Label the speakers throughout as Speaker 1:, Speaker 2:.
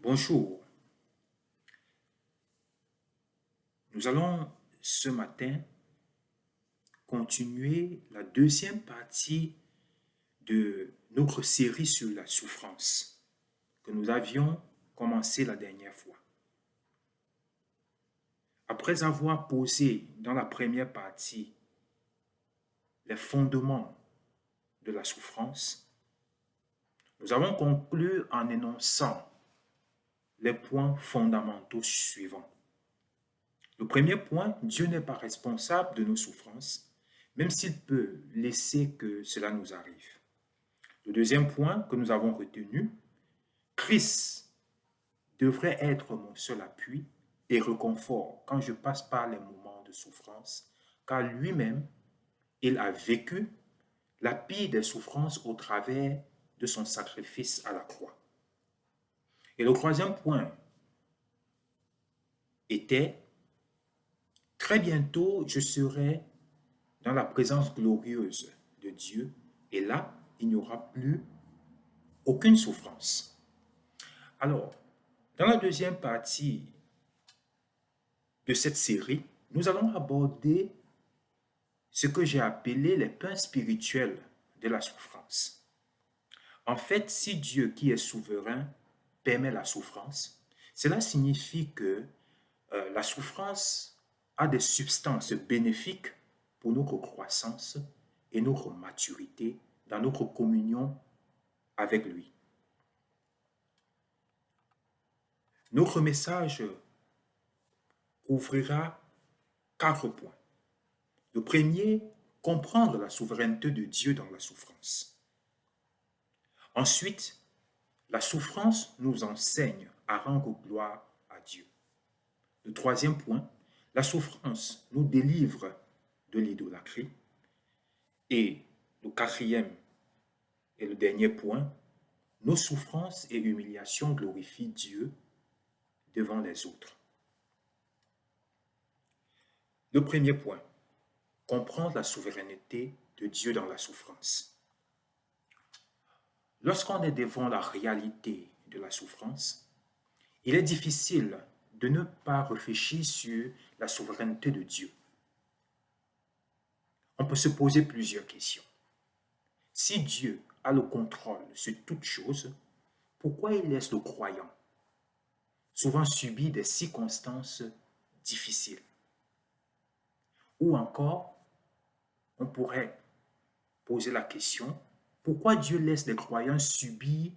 Speaker 1: Bonjour, nous allons ce matin continuer la deuxième partie de notre série sur la souffrance que nous avions commencé la dernière fois. Après avoir posé dans la première partie les fondements de la souffrance, nous avons conclu en énonçant les points fondamentaux suivants. Le premier point, Dieu n'est pas responsable de nos souffrances, même s'il peut laisser que cela nous arrive. Le deuxième point que nous avons retenu, Christ devrait être mon seul appui et réconfort quand je passe par les moments de souffrance, car lui-même, il a vécu la pire des souffrances au travers de son sacrifice à la croix. Et le troisième point était, très bientôt, je serai dans la présence glorieuse de Dieu, et là, il n'y aura plus aucune souffrance. Alors, dans la deuxième partie de cette série, nous allons aborder ce que j'ai appelé les pains spirituels de la souffrance. En fait, si Dieu qui est souverain permet la souffrance, cela signifie que la souffrance a des substances bénéfiques pour notre croissance et notre maturité dans notre communion avec lui. Notre message couvrira 4 points. Le premier, comprendre la souveraineté de Dieu dans la souffrance. Ensuite, la souffrance nous enseigne à rendre gloire à Dieu. Le troisième point, la souffrance nous délivre de l'idolâtrie. Et le quatrième et le dernier point, nos souffrances et humiliations glorifient Dieu devant les autres. Le premier point, comprendre la souveraineté de Dieu dans la souffrance. Lorsqu'on est devant la réalité de la souffrance, il est difficile de ne pas réfléchir sur la souveraineté de Dieu. On peut se poser plusieurs questions. Si Dieu a le contrôle sur toutes choses, pourquoi il laisse le croyant souvent subir des circonstances difficiles? Ou encore, on pourrait poser la question, pourquoi Dieu laisse les croyants subir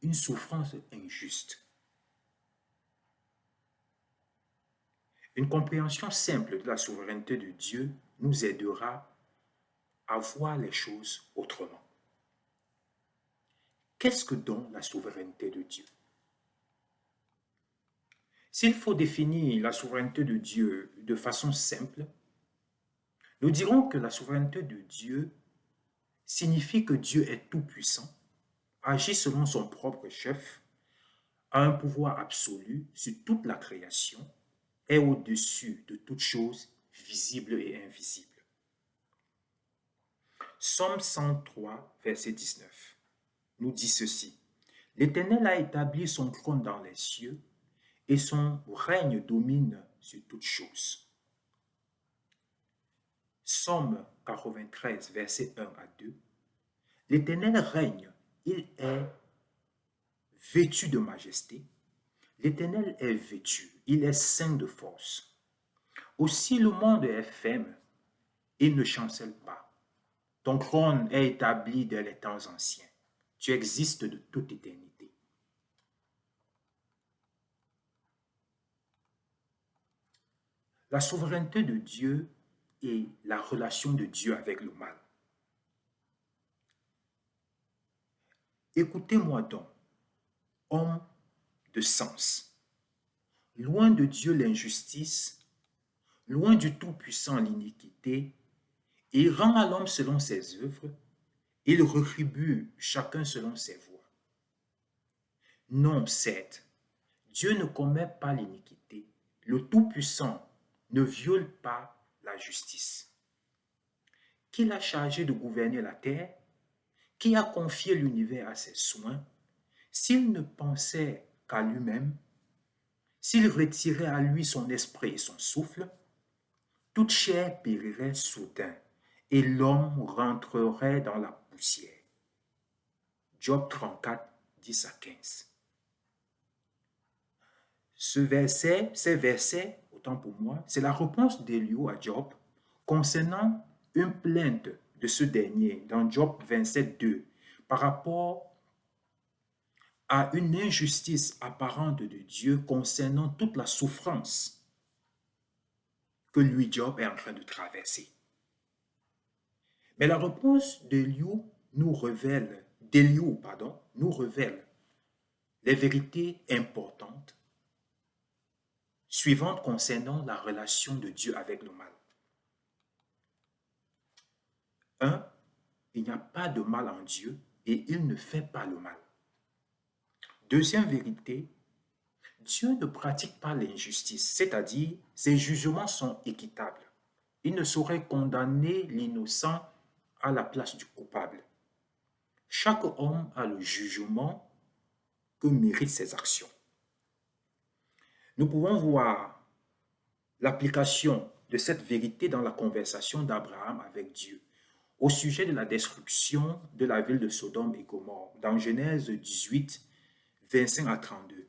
Speaker 1: une souffrance injuste? Une compréhension simple de la souveraineté de Dieu nous aidera à voir les choses autrement. Qu'est-ce que donc la souveraineté de Dieu? S'il faut définir la souveraineté de Dieu de façon simple, nous dirons que la souveraineté de Dieu signifie que Dieu est tout-puissant, agit selon son propre chef, a un pouvoir absolu sur toute la création, est au-dessus de toutes choses visibles et invisibles. Psaume 103, verset 19, nous dit ceci. L'Éternel a établi son trône dans les cieux et son règne domine sur toutes choses. Psaume 93, verset 1 à 2. L'Éternel règne, il est vêtu de majesté. L'Éternel est vêtu, il est saint de force. Aussi le monde est ferme, il ne chancelle pas. Ton trône est établi dès les temps anciens. Tu existes de toute éternité. La souveraineté de Dieu et la relation de Dieu avec le mal. Écoutez-moi donc, homme de sens. Loin de Dieu l'injustice, loin du Tout-Puissant l'iniquité, il rend à l'homme selon ses œuvres, il rétribue chacun selon ses voies. Non, certes, Dieu ne commet pas l'iniquité, le Tout-Puissant ne viole pas la justice. Qui l'a chargé de gouverner la terre? Qui a confié l'univers à ses soins? S'il ne pensait qu'à lui-même, s'il retirait à lui son esprit et son souffle, toute chair périrait soudain et l'homme rentrerait dans la poussière. Job 34, 10 à 15. Ces versets, autant pour moi, c'est la réponse d'Éliou à Job concernant une plainte de ce dernier dans Job 27, 2 par rapport à une injustice apparente de Dieu concernant toute la souffrance que lui, Job, est en train de traverser. Mais la réponse d'Éliou nous révèle, nous révèle les vérités importantes suivantes concernant la relation de Dieu avec le mal. 1. Il n'y a pas de mal en Dieu et il ne fait pas le mal. Deuxième vérité, Dieu ne pratique pas l'injustice, c'est-à-dire ses jugements sont équitables. Il ne saurait condamner l'innocent à la place du coupable. Chaque homme a le jugement que méritent ses actions. Nous pouvons voir l'application de cette vérité dans la conversation d'Abraham avec Dieu au sujet de la destruction de la ville de Sodome et Gomorrhe dans Genèse 18, 25 à 32.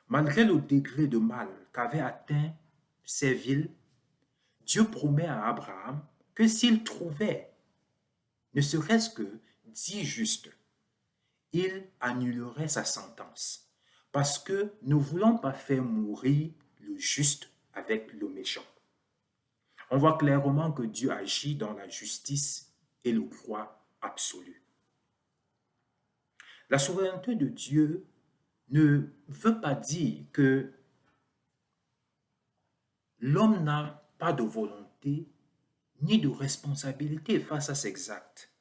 Speaker 1: Malgré le degré de mal qu'avaient atteint ces villes, Dieu promet à Abraham que s'il trouvait ne serait-ce que 10 justes, il annulerait sa sentence, parce que ne voulant pas faire mourir le juste avec le méchant. On voit clairement que Dieu agit dans la justice et le droit absolu. La souveraineté de Dieu ne veut pas dire que l'homme n'a pas de volonté ni de responsabilité face à ses actes.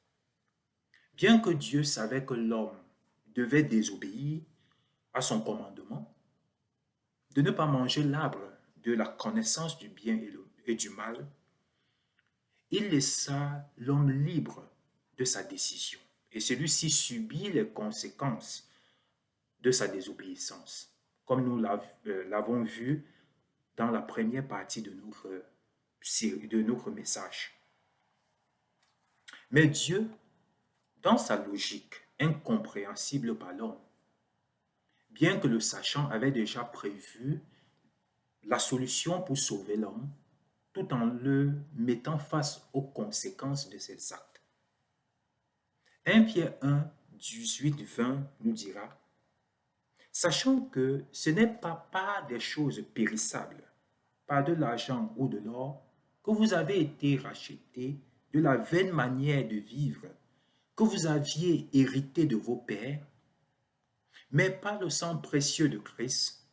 Speaker 1: Bien que Dieu savait que l'homme devait désobéir à son commandement, de ne pas manger l'arbre de la connaissance du bien et du mal, il laissa l'homme libre de sa décision et celui-ci subit les conséquences de sa désobéissance, comme nous l'avons vu dans la première partie de notre message. Mais Dieu, dans sa logique incompréhensible par l'homme, bien que le sachant, avait déjà prévu la solution pour sauver l'homme, tout en le mettant face aux conséquences de ses actes. 1 Pierre 1, 18, 20 nous dira, sachant que ce n'est pas par des choses périssables, par de l'argent ou de l'or, que vous avez été rachetés de la vaine manière de vivre que vous aviez hérité de vos pères, mais par le sang précieux de Christ,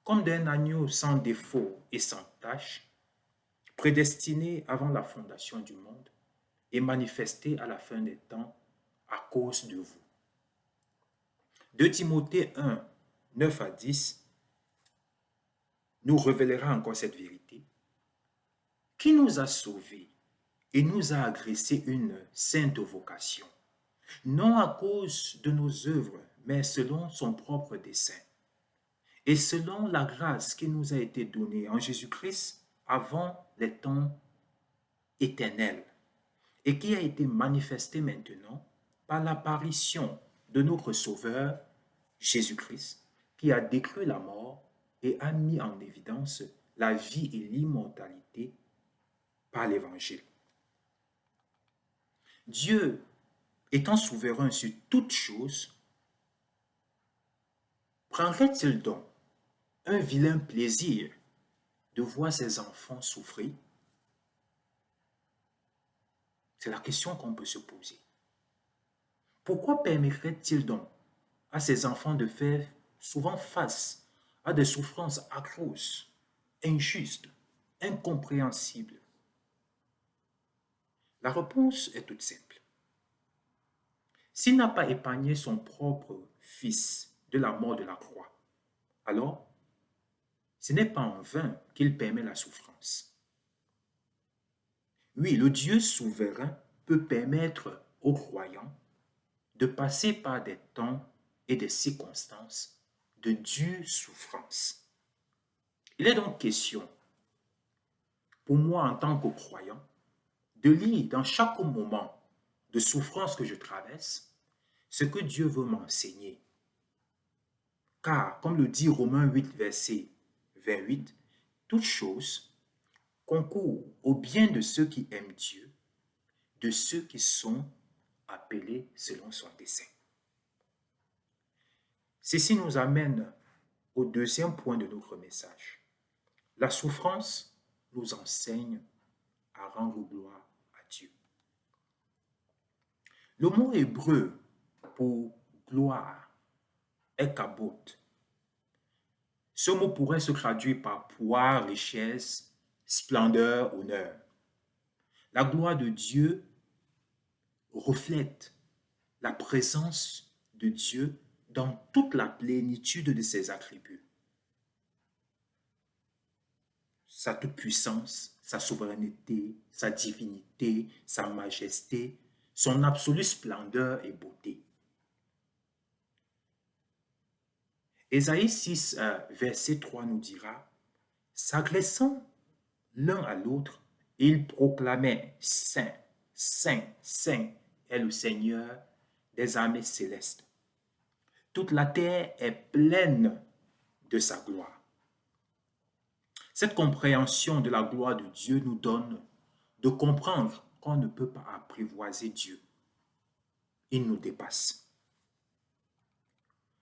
Speaker 1: comme d'un agneau sans défaut et sans tache, prédestiné avant la fondation du monde et manifesté à la fin des temps à cause de vous. 2 Timothée 1, 9 à 10 nous révélera encore cette vérité. Qui nous a sauvés et nous a agressé une sainte vocation, non à cause de nos œuvres, mais selon son propre dessein, et selon la grâce qui nous a été donnée en Jésus-Christ avant les temps éternels, et qui a été manifestée maintenant par l'apparition de notre Sauveur, Jésus-Christ, qui a détruit la mort et a mis en évidence la vie et l'immortalité par l'Évangile. Dieu, étant souverain sur toutes choses, prendrait-il donc un vilain plaisir de voir ses enfants souffrir? C'est la question qu'on peut se poser. Pourquoi permettrait-il donc à ses enfants de faire souvent face à des souffrances atroces, injustes, incompréhensibles? La réponse est toute simple. S'il n'a pas épargné son propre fils de la mort de la croix, alors ce n'est pas en vain qu'il permet la souffrance. Oui, le Dieu souverain peut permettre aux croyants de passer par des temps et des circonstances de dure souffrance. Il est donc question, pour moi en tant que croyant, de lire dans chaque moment de souffrance que je traverse ce que Dieu veut m'enseigner. Car, comme le dit Romains 8, verset 28, toute chose concourt au bien de ceux qui aiment Dieu, de ceux qui sont appelés selon son dessein. Ceci nous amène au deuxième point de notre message. La souffrance nous enseigne à rendre gloire à Dieu. Le mot hébreu pour gloire est kabot. Ce mot pourrait se traduire par pouvoir, richesse, splendeur, honneur. La gloire de Dieu reflète la présence de Dieu dans toute la plénitude de ses attributs. Sa toute-puissance, sa souveraineté, sa divinité, sa majesté, son absolue splendeur et beauté. Ésaïe 6, verset 3 nous dira, « S'agressant l'un à l'autre, ils proclamaient, Saint, Saint, Saint est le Seigneur des armées célestes. Toute la terre est pleine de sa gloire. » Cette compréhension de la gloire de Dieu nous donne de comprendre qu'on ne peut pas apprivoiser Dieu. Il nous dépasse.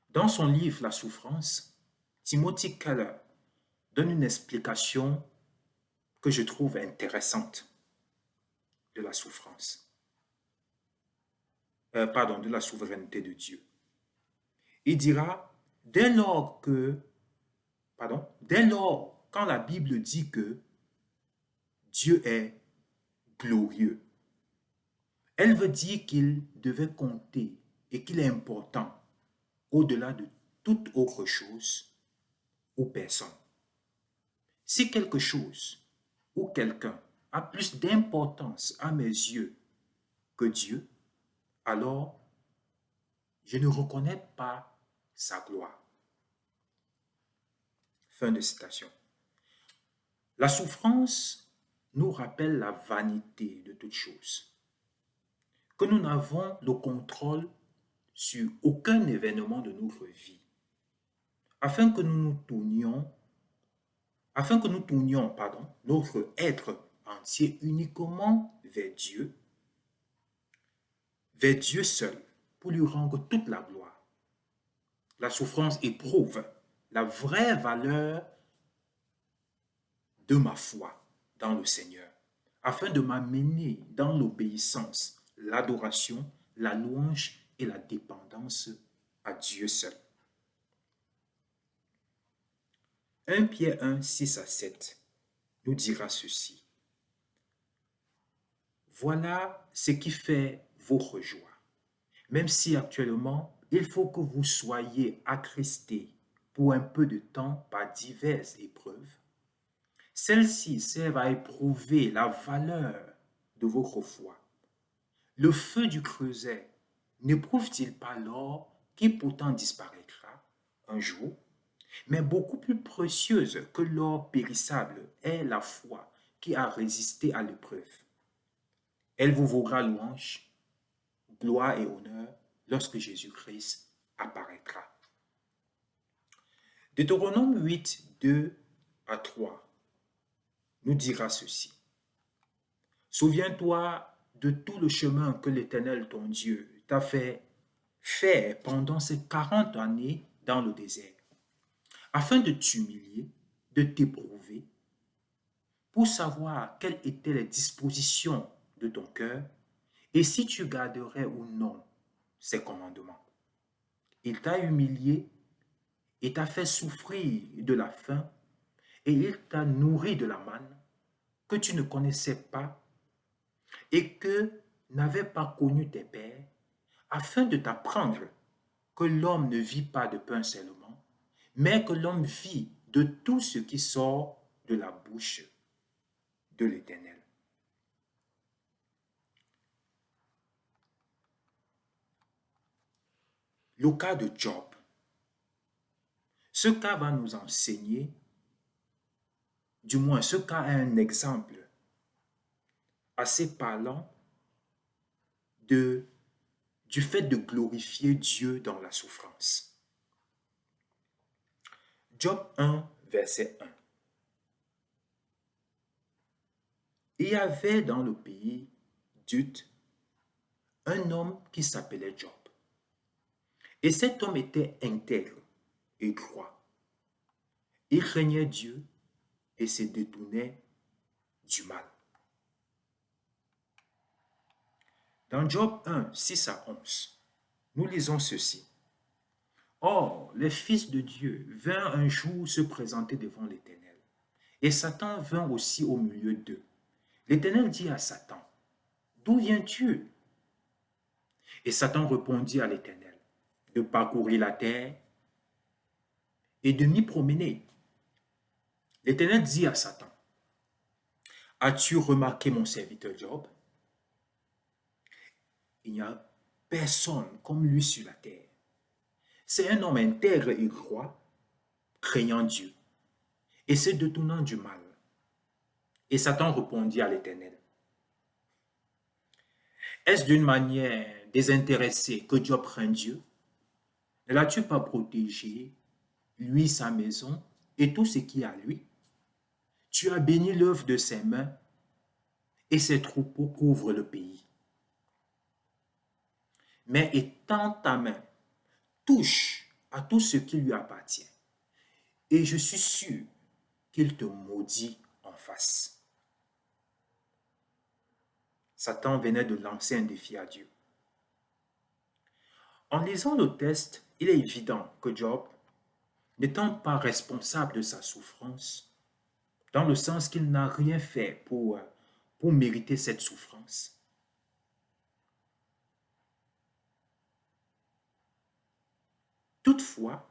Speaker 1: Dans son livre La souffrance, Timothy Keller donne une explication que je trouve intéressante de la souffrance. De la souveraineté de Dieu. Il dira, dès lors, quand la Bible dit que Dieu est glorieux, elle veut dire qu'il devait compter et qu'il est important au-delà de toute autre chose ou personne. Si quelque chose ou quelqu'un a plus d'importance à mes yeux que Dieu, alors je ne reconnais pas sa gloire. Fin de citation. La souffrance nous rappelle la vanité de toute chose, que nous n'avons le contrôle sur aucun événement de notre vie, afin que nous tournions notre être entier uniquement vers Dieu seul, pour lui rendre toute la gloire. La souffrance éprouve la vraie valeur de ma foi dans le Seigneur, afin de m'amener dans l'obéissance, l'adoration, la louange et la dépendance à Dieu seul. 1 Pierre 1, 6 à 7 nous dira ceci. Voilà ce qui fait votre joie. Même si actuellement, il faut que vous soyez attristés pour un peu de temps par diverses épreuves, celles-ci servent à éprouver la valeur de votre foi. Le feu du creuset n'éprouve-t-il pas l'or qui pourtant disparaîtra un jour, mais beaucoup plus précieuse que l'or périssable est la foi qui a résisté à l'épreuve. Elle vous vaudra louange, gloire et honneur lorsque Jésus-Christ apparaîtra. Deutéronome 8, 2 à 3 nous dira ceci. Souviens-toi de tout le chemin que l'Éternel, ton Dieu, t'a fait faire pendant ces 40 années dans le désert, afin de t'humilier, de t'éprouver, pour savoir quelles étaient les dispositions de ton cœur et si tu garderais ou non ses commandements. Il t'a humilié et t'a fait souffrir de la faim et il t'a nourri de la manne que tu ne connaissais pas et que n'avaient pas connu tes pères, afin de t'apprendre que l'homme ne vit pas de pain seulement, mais que l'homme vit de tout ce qui sort de la bouche de l'Éternel. Le cas de Job Ce cas va nous enseigner, du moins ce cas est un exemple assez parlant de, du fait de glorifier Dieu dans la souffrance. Job 1, verset 1. Il y avait dans le pays d'Uth un homme qui s'appelait Job. Et cet homme était intègre et droit. Il craignait Dieu et se détournait du mal. Dans Job 1, 6 à 11, nous lisons ceci. Or, les fils de Dieu vinrent un jour se présenter devant l'Éternel. Et Satan vint aussi au milieu d'eux. L'Éternel dit à Satan, d'où viens-tu? Et Satan répondit à l'Éternel, de parcourir la terre et de m'y promener. L'Éternel dit à Satan, as-tu remarqué mon serviteur Job? Il n'y a personne comme lui sur la terre. C'est un homme intègre et droit, craignant Dieu et se détournant du mal. Et Satan répondit à l'Éternel, est-ce d'une manière désintéressée que Job craint Dieu? Ne l'as-tu pas protégé, lui, sa maison et tout ce qui est à lui? Tu as béni l'œuvre de ses mains et ses troupeaux couvrent le pays. Mais étends ta main, touche à tout ce qui lui appartient, et je suis sûr qu'il te maudit en face. Satan venait de lancer un défi à Dieu. En lisant le texte, il est évident que Job, n'étant pas responsable de sa souffrance, dans le sens qu'il n'a rien fait pour mériter cette souffrance, toutefois,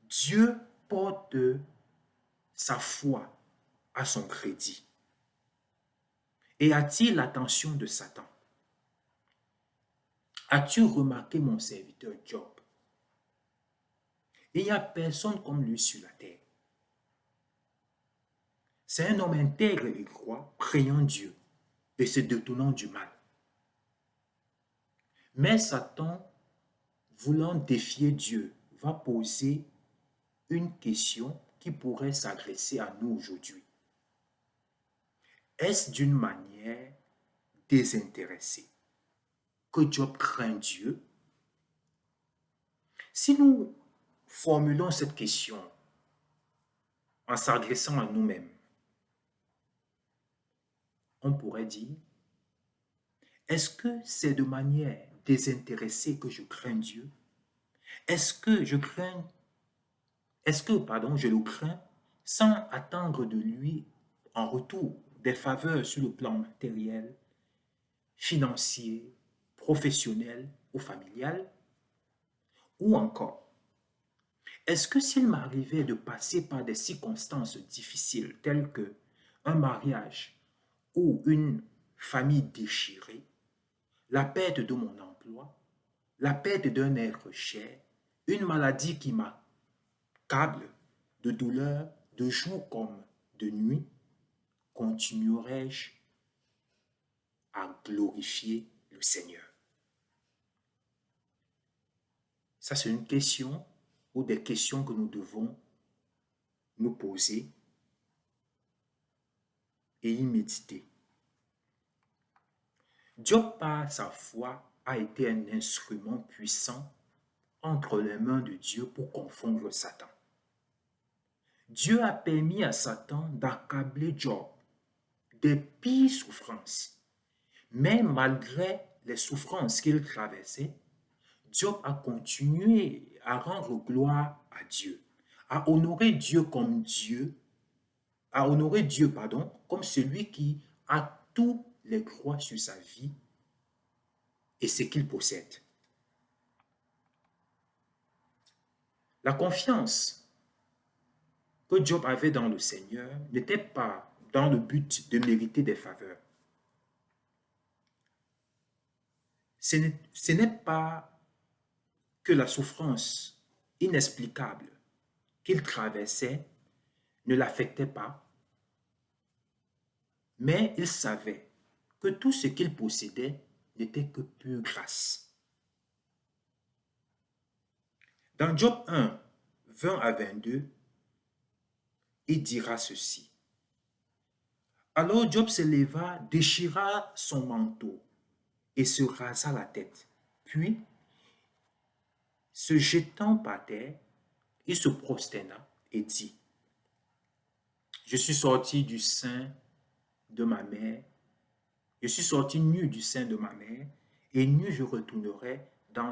Speaker 1: Dieu porte sa foi à son crédit et attire l'attention de Satan. As-tu remarqué mon serviteur Job? Il n'y a personne comme lui sur la terre. C'est un homme intègre et droit, craignant Dieu et se détournant du mal. Mais Satan, voulant défier Dieu, va poser une question qui pourrait s'adresser à nous aujourd'hui. Est-ce d'une manière désintéressée que Job craint Dieu? Si nous formulons cette question en s'adressant à nous-mêmes, on pourrait dire, est-ce que c'est de manière désintéressée que je crains Dieu? Est-ce que je le crains sans attendre de lui en retour des faveurs sur le plan matériel, financier, professionnel ou familial? Ou encore, est-ce que s'il m'arrivait de passer par des circonstances difficiles telles que un mariage ou une famille déchirée, la perte de mon emploi, la perte d'un être cher, une maladie qui m'accable de douleur de jour comme de nuit, continuerai-je à glorifier le Seigneur? Ça, c'est une question ou des questions que nous devons nous poser et y méditer. Job, par sa foi, a été un instrument puissant entre les mains de Dieu pour confondre Satan. Dieu a permis à Satan d'accabler Job des pires souffrances. Mais malgré les souffrances qu'il traversait, Job a continué à rendre gloire à Dieu, à honorer Dieu comme celui qui a tous les droits sur sa vie et ce qu'il possède. La confiance que Job avait dans le Seigneur n'était pas dans le but de mériter des faveurs. Ce n'est pas que la souffrance inexplicable qu'il traversait ne l'affectait pas, mais il savait que tout ce qu'il possédait n'était que pure grâce. Dans Job 1, 20 à 22, il dira ceci. Alors Job se leva, déchira son manteau et se rasa la tête. Puis, se jetant par terre, il se prosterna et dit, je suis sorti du sein de ma mère, je suis sorti nu du sein de ma mère, et nu je retournerai dans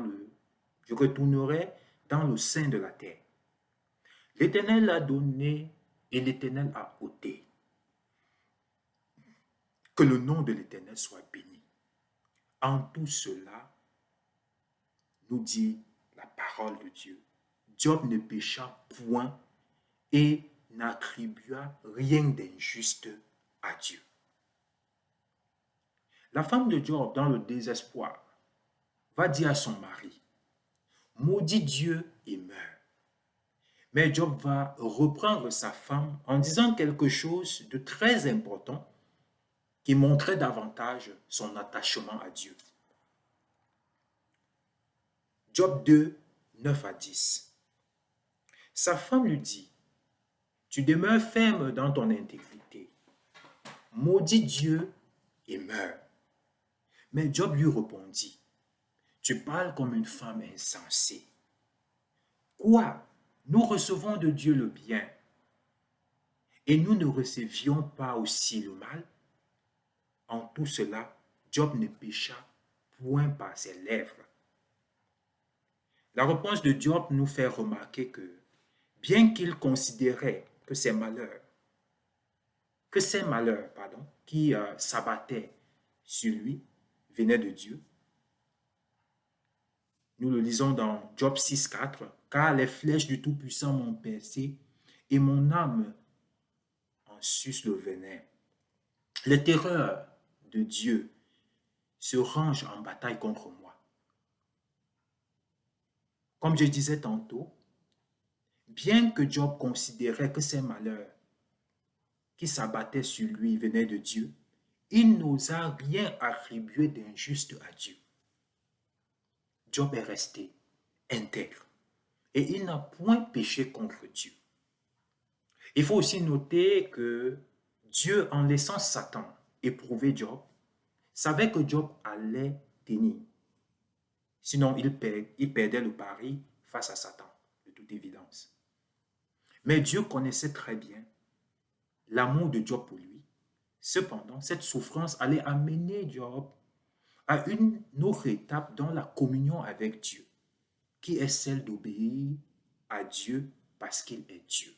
Speaker 1: le sein de la terre. L'Éternel a donné et l'Éternel a ôté. Que le nom de l'Éternel soit béni. En tout cela, nous dit la parole de Dieu. Job ne pécha point et n'attribua rien d'injuste à Dieu. La femme de Job, dans le désespoir, va dire à son mari, maudis Dieu et meurs. Mais Job va reprendre sa femme en disant quelque chose de très important qui montrait davantage son attachement à Dieu. Job 2, 9 à 10. Sa femme lui dit, tu demeures ferme dans ton intégrité. Maudis Dieu et meurs. Mais Job lui répondit, tu parles comme une femme insensée. Quoi? Nous recevons de Dieu le bien et nous ne recevions pas aussi le mal? En tout cela, Job ne pécha point par ses lèvres. La réponse de Job nous fait remarquer que, bien qu'il considérait que ces malheurs qui s'abattaient sur lui venaient de Dieu, nous le lisons dans Job 6, 4, car les flèches du Tout-Puissant m'ont percé et mon âme en suce le venin. Les terreurs de Dieu se rangent en bataille contre moi. Comme je disais tantôt, bien que Job considérait que ces malheurs qui s'abattaient sur lui venaient de Dieu, il n'osa rien attribuer d'injuste à Dieu. Job est resté intègre et il n'a point péché contre Dieu. Il faut aussi noter que Dieu, en laissant Satan éprouver Job, savait que Job allait tenir. Sinon, il perdait le pari face à Satan, de toute évidence. Mais Dieu connaissait très bien l'amour de Job pour lui. Cependant, cette souffrance allait amener Job à une autre étape dans la communion avec Dieu, qui est celle d'obéir à Dieu parce qu'il est Dieu.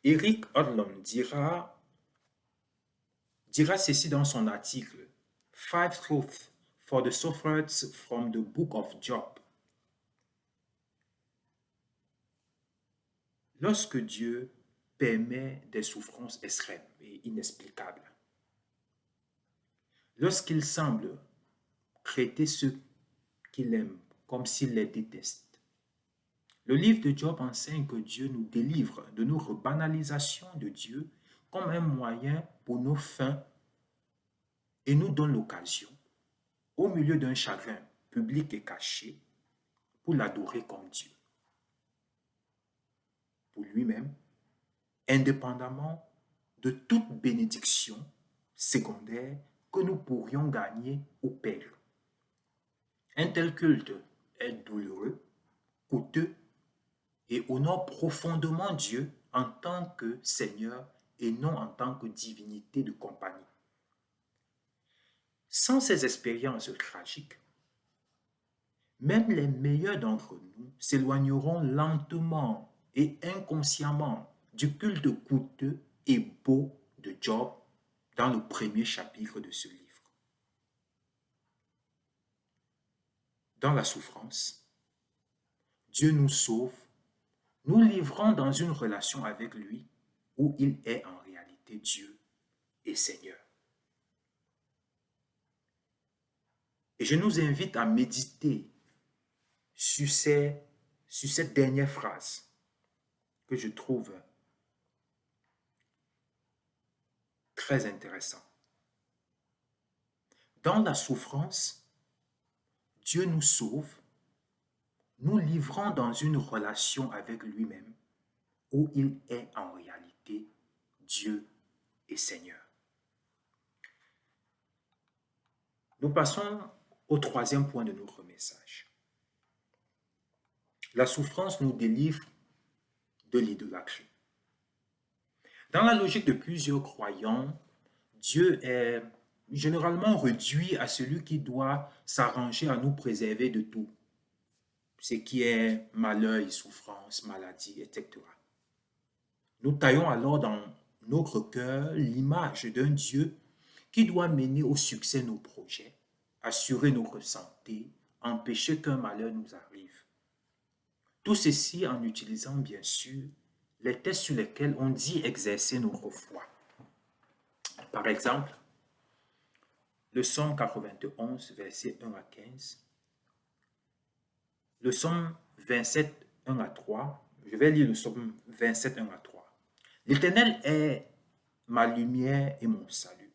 Speaker 1: Eric Odlum dira ceci dans son article « 5 Truths for the Sufferers from the Book of Job ». Lorsque Dieu permet des souffrances extrêmes et inexplicables, lorsqu'il semble traiter ceux qu'il aime comme s'il les déteste, le livre de Job enseigne que Dieu nous délivre de nos banalisations de Dieu comme un moyen pour nos fins et nous donne l'occasion, au milieu d'un chagrin public et caché, pour l'adorer comme Dieu. Pour lui-même, indépendamment de toute bénédiction secondaire que nous pourrions gagner au Père. Un tel culte est douloureux, coûteux et honore profondément Dieu en tant que Seigneur et non en tant que divinité de compagnie. Sans ces expériences tragiques, même les meilleurs d'entre nous s'éloigneront lentement et inconsciemment du culte coûteux et beau de Job dans le premier chapitre de ce livre. Dans la souffrance, Dieu nous sauve, nous livrant dans une relation avec lui où il est en réalité Dieu et Seigneur. Et je nous invite à méditer sur, ces, sur cette dernière phrase que je trouve très intéressante. Dans la souffrance, Dieu nous sauve, nous livrant dans une relation avec lui-même où il est en réalité Dieu et Seigneur. Nous passons au troisième point de notre message. La souffrance nous délivre de l'idolâtrie. Dans la logique de plusieurs croyants, Dieu est généralement réduit à celui qui doit s'arranger à nous préserver de tout, ce qui est malheur, souffrance, maladie, etc. Nous taillons alors dans notre cœur l'image d'un Dieu qui doit mener au succès nos projets, assurer notre santé, empêcher qu'un malheur nous arrive. Tout ceci en utilisant bien sûr les textes sur lesquels on dit exercer notre foi. Par exemple, le psaume 91, versets 1 à 15, le psaume 27, 1 à 3, je vais lire le psaume 27, 1 à 3. L'Éternel est ma lumière et mon salut.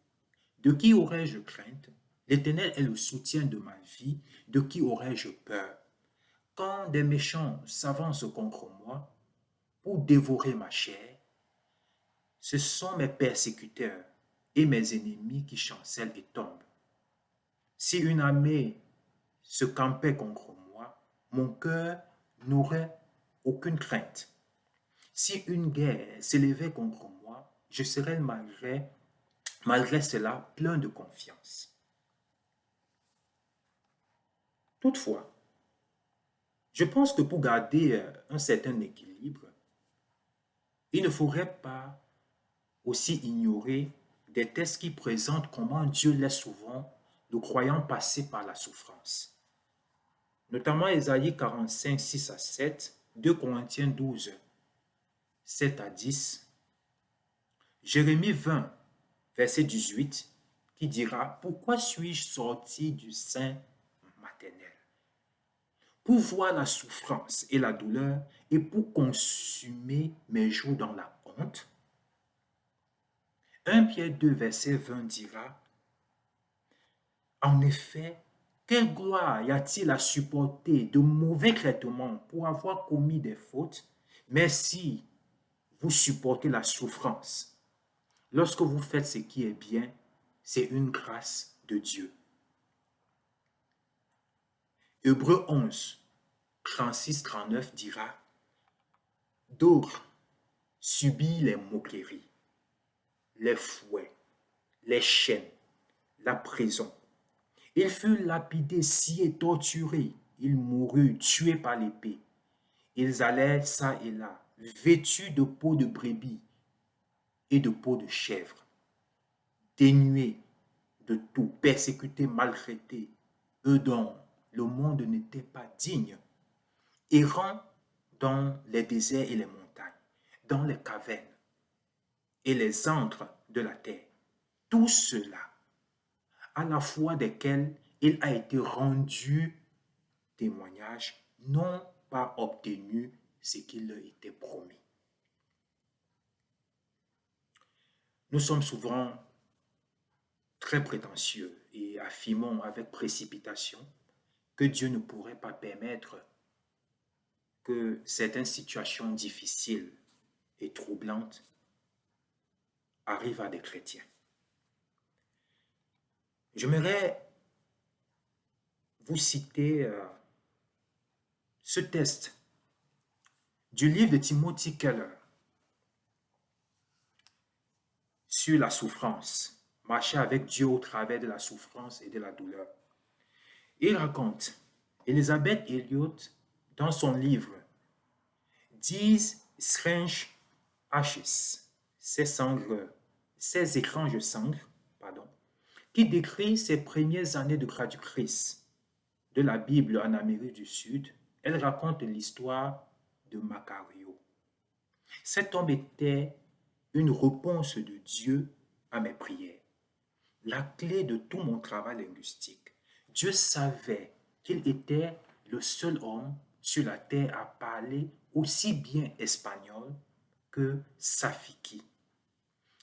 Speaker 1: De qui aurais-je crainte? L'Éternel est le soutien de ma vie. De qui aurais-je peur? Quand des méchants s'avancent contre moi pour dévorer ma chair, ce sont mes persécuteurs et mes ennemis qui chancellent et tombent. Si une armée se campait contre moi, mon cœur n'aurait aucune crainte. Si une guerre s'élevait contre moi, je serais malgré cela plein de confiance. Toutefois, je pense que pour garder un certain équilibre, il ne faudrait pas aussi ignorer des textes qui présentent comment Dieu laisse souvent le croyant passer par la souffrance. Notamment Ésaïe 45, 6 à 7, 2 Corinthiens 12, 7 à 10, Jérémie 20, verset 18, qui dira « Pourquoi suis-je sorti du sein maternel ?» Pour voir la souffrance et la douleur et pour consumer mes jours dans la honte. 1 Pierre 2, verset 20 dira « En effet, quelle gloire y a-t-il à supporter de mauvais traitements pour avoir commis des fautes, mais si vous supportez la souffrance, lorsque vous faites ce qui est bien, c'est une grâce de Dieu. » Hébreux 11, 36-39 dira « D'autres subissent les moqueries, les fouets, les chaînes, la prison. Il fut lapidé, scié, torturé. Il mourut, tué par l'épée. Ils allèrent çà et là, vêtus de peau de brebis et de peau de chèvre, dénués de tout, persécutés, maltraités, eux dont le monde n'était pas digne, errant dans les déserts et les montagnes, dans les cavernes et les antres de la terre. Tout cela, à la fois desquels il a été rendu témoignage, n'ont pas obtenu ce qu'il leur était promis. Nous sommes souvent très prétentieux et affirmons avec précipitation que Dieu ne pourrait pas permettre que certaines situations difficiles et troublantes arrivent à des chrétiens. J'aimerais vous citer ce texte du livre de Timothy Keller sur la souffrance, marcher avec Dieu au travers de la souffrance et de la douleur. Il raconte, Elizabeth Elliot, dans son livre These Strange Ashes, ces étranges cendres, qui décrit ses premières années de traductrice de la Bible en Amérique du Sud. Elle raconte l'histoire de Macario. Cet homme était une réponse de Dieu à mes prières, la clé de tout mon travail linguistique. Dieu savait qu'il était le seul homme sur la terre à parler aussi bien espagnol que Safiki.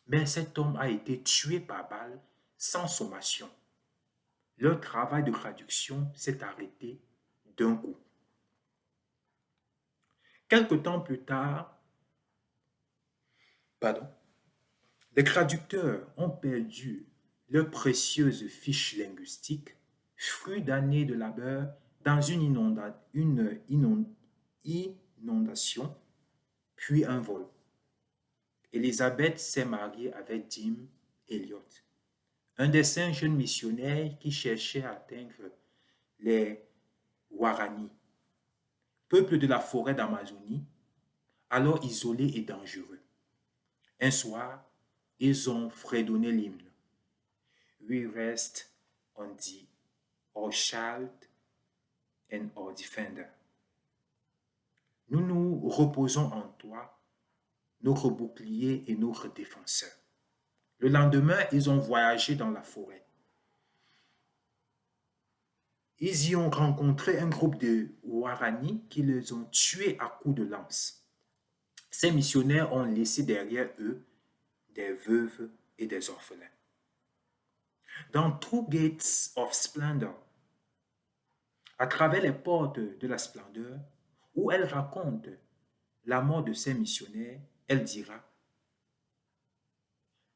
Speaker 1: Mais cet homme a été tué par balle sans sommation. Leur travail de traduction s'est arrêté d'un coup. Quelque temps plus tard, pardon, les traducteurs ont perdu leurs précieuses fiches linguistiques, fruits d'années de labeur dans inondation, puis un vol. Elisabeth s'est mariée avec Jim Elliot, un des 5 jeunes missionnaires qui cherchaient à atteindre les Guarani, peuple de la forêt d'Amazonie, alors isolé et dangereux. Un soir, ils ont fredonné l'hymne. We rest on thee, our child and our defender. Nous nous reposons en toi, notre bouclier et notre défenseur. Le lendemain, ils ont voyagé dans la forêt. Ils y ont rencontré un groupe de Guarani qui les ont tués à coups de lance. Ces missionnaires ont laissé derrière eux des veuves et des orphelins. Dans Two Gates of Splendor, à travers les portes de la splendeur, où elle raconte la mort de ces missionnaires, elle dira: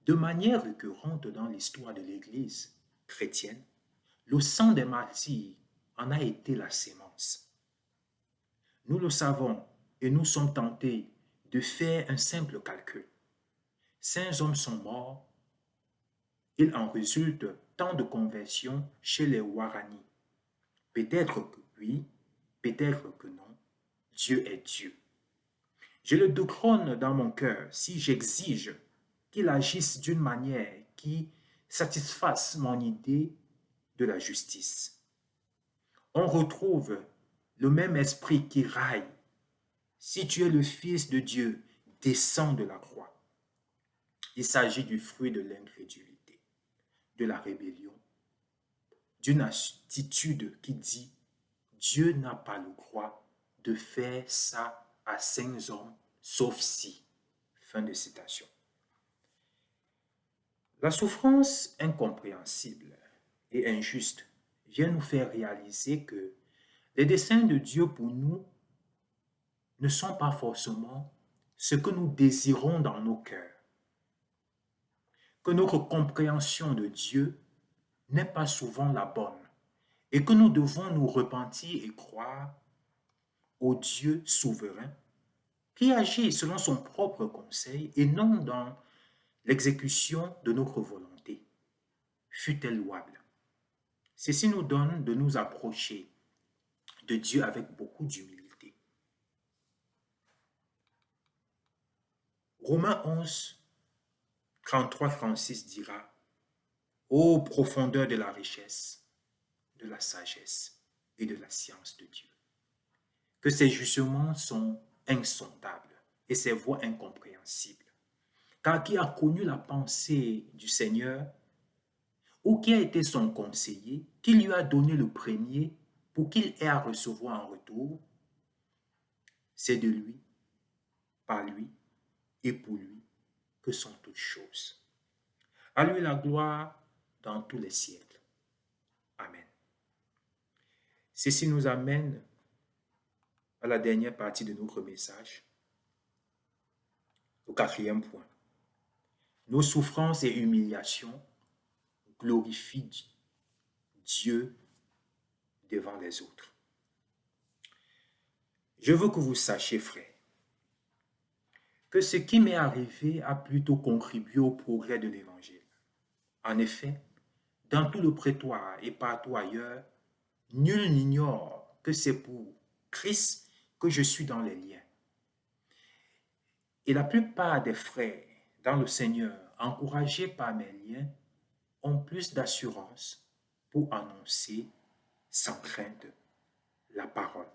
Speaker 1: de manière récurrente dans l'histoire de l'Église chrétienne, le sang des martyrs en a été la sémence. Nous le savons et nous sommes tentés de faire un simple calcul. 5 hommes sont morts, il en résulte tant de conversions chez les Guarani. Peut-être que oui, peut-être que non. Dieu est Dieu. Je le détrône dans mon cœur si j'exige qu'il agisse d'une manière qui satisfasse mon idée de la justice. On retrouve le même esprit qui raille. Si tu es le Fils de Dieu, descends de la croix. Il s'agit du fruit de l'incrédulité, de la rébellion, d'une attitude qui dit: Dieu n'a pas le droit de faire ça à 5 hommes, sauf si. Fin de citation. La souffrance incompréhensible et injuste vient nous faire réaliser que les desseins de Dieu pour nous ne sont pas forcément ce que nous désirons dans nos cœurs, que notre compréhension de Dieu n'est pas souvent la bonne et que nous devons nous repentir et croire au Dieu souverain qui agit selon son propre conseil et non dans l'exécution de notre volonté, fût-elle louable. Ceci nous donne de nous approcher de Dieu avec beaucoup d'humilité. Romains 11, 33-36 dira: ô profondeur de la richesse, de la sagesse et de la science de Dieu, que ses jugements sont insondables et ses voies incompréhensibles. Car qui a connu la pensée du Seigneur, ou qui a été son conseiller, qui lui a donné le premier pour qu'il ait à recevoir en retour? C'est de lui, par lui et pour lui que sont toutes choses. À lui la gloire dans tous les siècles. Amen. Ceci nous amène à la dernière partie de notre message, au 4e point. Nos souffrances et humiliations glorifient Dieu devant les autres. Je veux que vous sachiez, frères, que ce qui m'est arrivé a plutôt contribué au progrès de l'Évangile. En effet, dans tout le prétoire et partout ailleurs, nul n'ignore que c'est pour Christ que je suis dans les liens. Et la plupart des frères dans le Seigneur, encouragés par mes liens, ont plus d'assurance pour annoncer sans crainte la parole.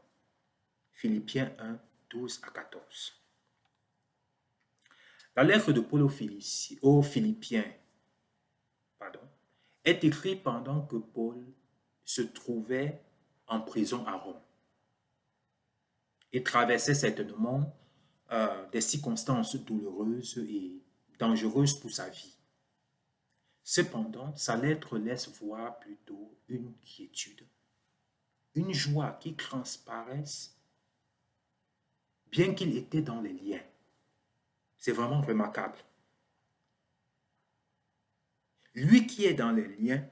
Speaker 1: Philippiens 1, 12-14. La lettre de Paul aux Philippiens est écrite pendant que Paul se trouvait en prison à Rome. et traversait certainement des circonstances douloureuses et dangereuses pour sa vie. Cependant, sa lettre laisse voir plutôt une quiétude, une joie qui transparaissent bien qu'il était dans les liens. C'est vraiment remarquable. Lui qui est dans les liens,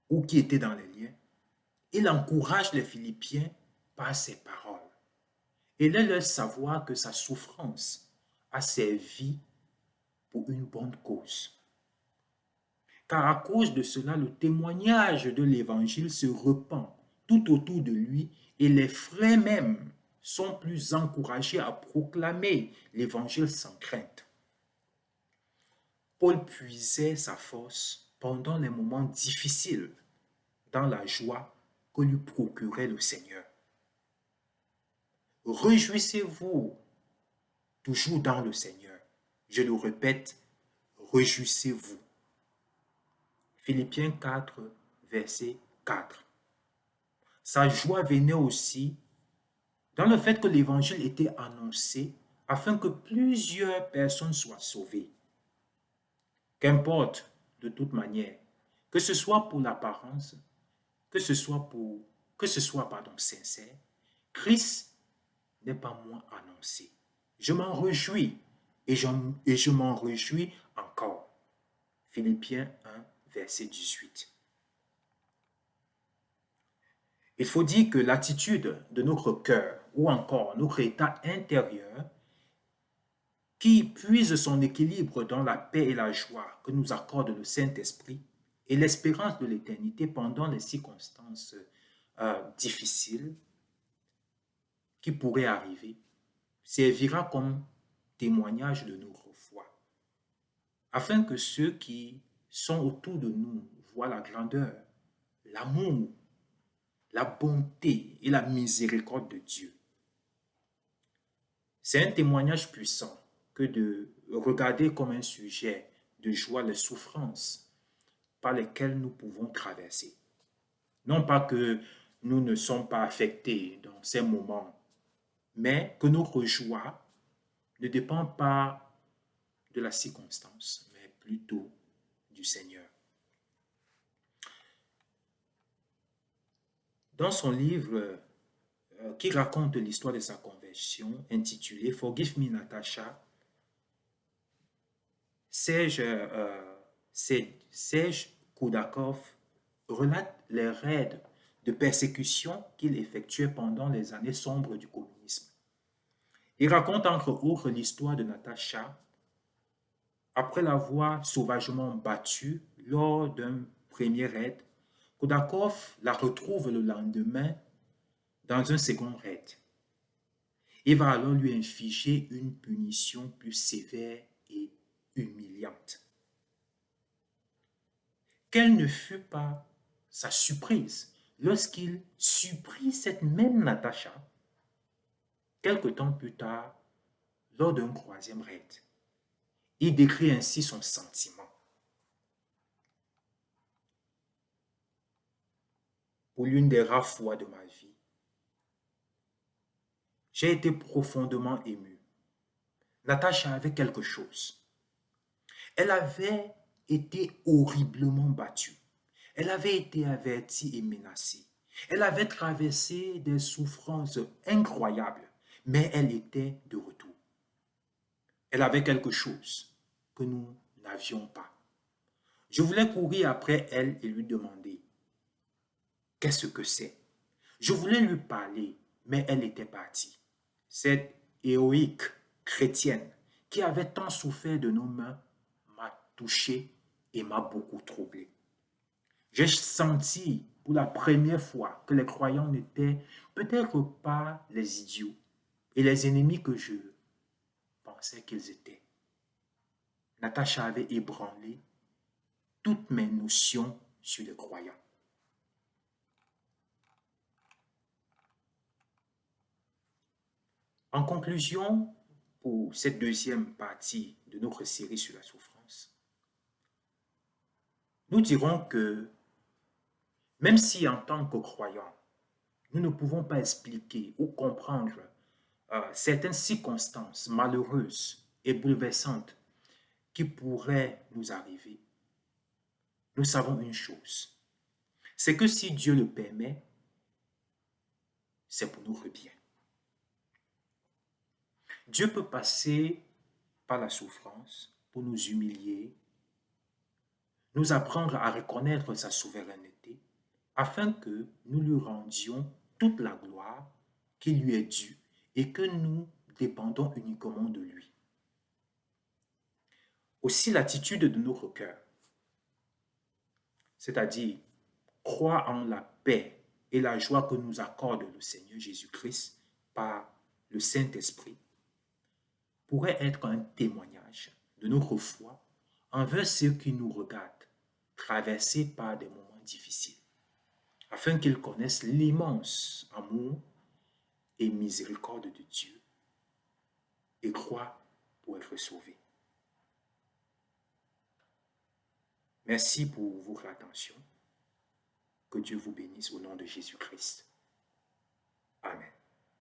Speaker 1: ou qui était dans les liens, il encourage les Philippiens par ses paroles et les laisse savoir que sa souffrance a servi pour une bonne cause. Car à cause de cela, le témoignage de l'Évangile se répand tout autour de lui et les frères même sont plus encouragés à proclamer l'Évangile sans crainte. Paul puisait sa force pendant les moments difficiles dans la joie que lui procurait le Seigneur. Réjouissez-vous toujours dans le Seigneur. Je le répète, réjouissez-vous. Philippiens 4, verset 4. Sa joie venait aussi dans le fait que l'évangile était annoncé afin que plusieurs personnes soient sauvées. Qu'importe, de toute manière, que ce soit pour l'apparence, que ce soit sincère, Christ n'est pas moins annoncé. Je m'en réjouis et je m'en réjouis encore. Philippiens 1, verset 18. Il faut dire que l'attitude de notre cœur ou encore notre état intérieur qui puise son équilibre dans la paix et la joie que nous accorde le Saint-Esprit et l'espérance de l'éternité pendant les circonstances difficiles qui pourraient arriver, servira comme témoignage de notre foi, afin que ceux qui sont autour de nous voient la grandeur, l'amour, la bonté et la miséricorde de Dieu. C'est un témoignage puissant que de regarder comme un sujet de joie les souffrances par lesquelles nous pouvons traverser. Non pas que nous ne sommes pas affectés dans ces moments, mais que notre joie ne dépend pas de la circonstance, mais plutôt du Seigneur. Dans son livre qui raconte l'histoire de sa conversion, intitulé Forgive Me, Natasha, Serge Koudakov relate les raids de persécution qu'il effectuait pendant les années sombres du communisme. Il raconte entre autres l'histoire de Natasha après l'avoir sauvagement battue lors d'un premier raid. Koudakov la retrouve le lendemain dans un second raid. Il va alors lui infliger une punition plus sévère et humiliante. Quelle ne fut pas sa surprise lorsqu'il surprit cette même Natacha quelque temps plus tard lors d'un troisième raid. Il décrit ainsi son sentiment. Pour l'une des rares fois de ma vie, j'ai été profondément ému. Natacha avait quelque chose. Elle avait été horriblement battue. Elle avait été avertie et menacée. Elle avait traversé des souffrances incroyables, mais elle était de retour. Elle avait quelque chose que nous n'avions pas. Je voulais courir après elle et lui demander « Qu'est-ce que c'est ?» Je voulais lui parler, mais elle était partie. Cette héroïque chrétienne qui avait tant souffert de nos mains m'a touché et m'a beaucoup troublé. J'ai senti pour la première fois que les croyants n'étaient peut-être pas les idiots et les ennemis que je pensais qu'ils étaient. Natacha avait ébranlé toutes mes notions sur les croyants. En conclusion, pour cette deuxième partie de notre série sur la souffrance, nous dirons que même si en tant que croyants, nous ne pouvons pas expliquer ou comprendre certaines circonstances malheureuses et bouleversantes qui pourraient nous arriver, nous savons une chose, c'est que si Dieu le permet, c'est pour notre bien. Dieu peut passer par la souffrance pour nous humilier, nous apprendre à reconnaître sa souveraineté, afin que nous lui rendions toute la gloire qui lui est due et que nous dépendons uniquement de lui. Aussi l'attitude de notre cœur, c'est-à-dire croire en la paix et la joie que nous accorde le Seigneur Jésus-Christ par le Saint-Esprit, pourrait être un témoignage de notre foi envers ceux qui nous regardent traversés par des moments difficiles, afin qu'ils connaissent l'immense amour et miséricorde de Dieu et croient pour être sauvés. Merci pour votre attention. Que Dieu vous bénisse au nom de Jésus-Christ.